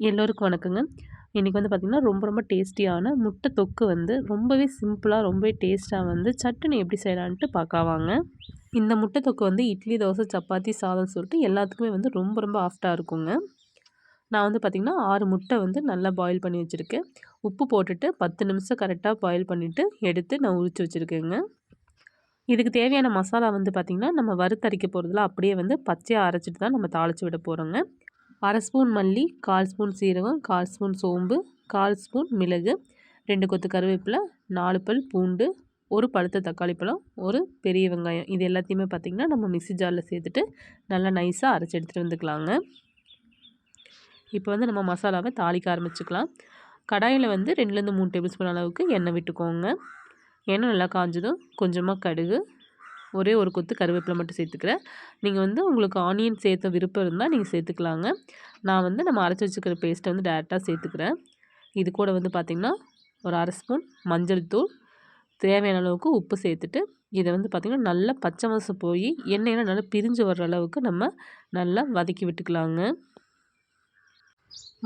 எல்லோருக்கும் வணக்கங்க. இன்றைக்கி வந்து பார்த்திங்கன்னா, ரொம்ப டேஸ்டியான முட்டை தொக்கு வந்து ரொம்பவே சிம்பிளா, ரொம்பவே டேஸ்ட்டா வந்து சட்னி எப்படி செய்யலான்ட்டு பார்க்கலாம் வாங்க. இந்த முட்டை தொக்கு வந்து இட்லி, தோசை, சப்பாத்தி, சாதம் சொல்லிட்டு எல்லாத்துக்குமே வந்து ரொம்ப ஆஃப்ட்டா இருக்குங்க. நான் வந்து பார்த்திங்கன்னா 6 முட்டை வந்து நல்லா பாயில் பண்ணி வச்சுருக்கேன். உப்பு போட்டுட்டு 10 நிமிஷம் கரெக்டாக பாயில் பண்ணிவிட்டு எடுத்து நான் உரிச்சு வச்சுருக்கேங்க. இதுக்கு தேவையான மசாலா வந்து பார்த்திங்கன்னா, நம்ம வறுத்தரைக்க போகிறதுல அப்படியே வந்து பச்சையா அரைச்சிட்டு தான் நம்ம தாளித்து விட போகிறோங்க. 1/2 ஸ்பூன் மல்லி, 1/4 ஸ்பூன் சீரகம், 1/4 ஸ்பூன் சோம்பு, 1/4 ஸ்பூன் மிளகு, 2 கொத்து கருவேப்பிலை, 4 பல் பூண்டு, 1 பழுத்த தக்காளி பழம், 1 பெரிய வெங்காயம். இது எல்லாத்தையுமே பார்த்திங்கன்னா நம்ம மிக்ஸி ஜாரில் சேர்த்துட்டு நல்லா நைஸாக அரைச்சி எடுத்துகிட்டு வந்துக்கலாங்க. இப்போ வந்து நம்ம மசாலாவை தாளிக்க ஆரம்பிச்சுக்கலாம். கடாயில் வந்து 2லேருந்து 3 டேபிள் ஸ்பூன் அளவுக்கு எண்ணெய் விட்டுக்கோங்க. எண்ணெய் நல்லா காஞ்சதும் கொஞ்சமாக கடுகு, ஒரே ஒரு கொத்து கருவேப்பிலை மட்டும் சேர்த்துக்கிறேன். நீங்கள் வந்து உங்களுக்கு ஆனியன் சேர்த்த விருப்பம் இருந்தால் நீங்கள் சேர்த்துக்கலாங்க. நான் வந்து நம்ம அரைச்சி வச்சுக்கிற பேஸ்ட்டை வந்து டேரெக்டாக சேர்த்துக்கிறேன். இது கூட வந்து பார்த்திங்கன்னா ஒரு 1/2 ஸ்பூன் மஞ்சள் தூள், தேவையான அளவுக்கு உப்பு சேர்த்துட்டு இதை வந்து பார்த்திங்கன்னா நல்லா பச்சை வாசம் போய் எண்ணெயெல்லாம் நல்லா பிரிஞ்சு வர்ற அளவுக்கு நம்ம நல்லா வதக்கி விட்டுக்கலாங்க.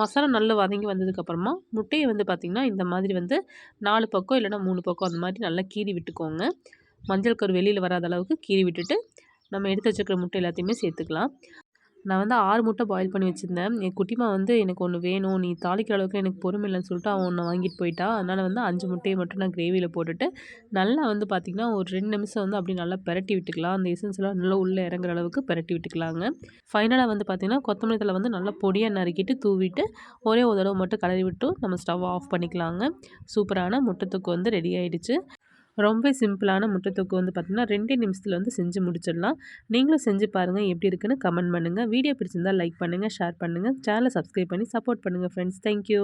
மசாலா நல்லா வதங்கி வந்ததுக்கப்புறமா முட்டையை வந்து பார்த்திங்கன்னா இந்த மாதிரி வந்து 4 பக்கம் இல்லைனா 3 பக்கம் அந்த மாதிரி நல்லா கீறி விட்டுக்கோங்க. மஞ்சள் கரு வெளியில் வராத அளவுக்கு கீறி விட்டுட்டு நம்ம எடுத்து வச்சுக்கிற முட்டை எல்லாத்தையுமே சேர்த்துக்கலாம். நான் வந்து 6 முட்டை பாயில் பண்ணி வச்சுருந்தேன். என் குட்டிமா வந்து எனக்கு ஒன்று வேணும், நீ தாளிக்கிற அளவுக்கு எனக்கு பொறுமை இல்லைன்னு சொல்லிட்டு அவன் ஒன்று வாங்கிட்டு போயிட்டா. அதனால் வந்து 5 முட்டையை மட்டும் நான் கிரேவியில் போட்டுட்டு நல்லா வந்து பார்த்திங்கன்னா ஒரு 2 நிமிஷம் வந்து அப்படி நல்லா பெரட்டி விட்டுக்கலாம். அந்த எசன்ஸ்லாம் நல்லா உள்ளே இறங்குற அளவுக்கு பெரட்டி விட்டுக்கலாங்க. ஃபைனலாக வந்து பார்த்திங்கன்னா கொத்தமல்லி தழை வந்து நல்லா பொடியாக நறுக்கிட்டு தூவிட்டு ஒரே ஒரு தடவை மட்டும் கலரி விட்டு நம்ம ஸ்டவ் ஆஃப் பண்ணிக்கலாங்க. சூப்பரான முட்டை தொக்கு வந்து ரெடி ஆகிடுச்சு. ரொம்ப சிம்பிளான முட்டை தொக்கு வந்து பார்த்திங்கன்னா 2 நிமிஷத்தில் வந்து செஞ்சு முடிச்சிடலாம். நீங்களும் செஞ்சு பாருங்கள், எப்படி இருக்குன்னு கமெண்ட் பண்ணுங்கள். வீடியோ பிடிச்சிருந்தால் லைக் பண்ணுங்கள், ஷேர் பண்ணுங்கள், சேனலை சப்ஸ்கிரைப் பண்ணி சப்போர்ட் பண்ணுங்கள் ஃப்ரெண்ட்ஸ். தேங்க்யூ.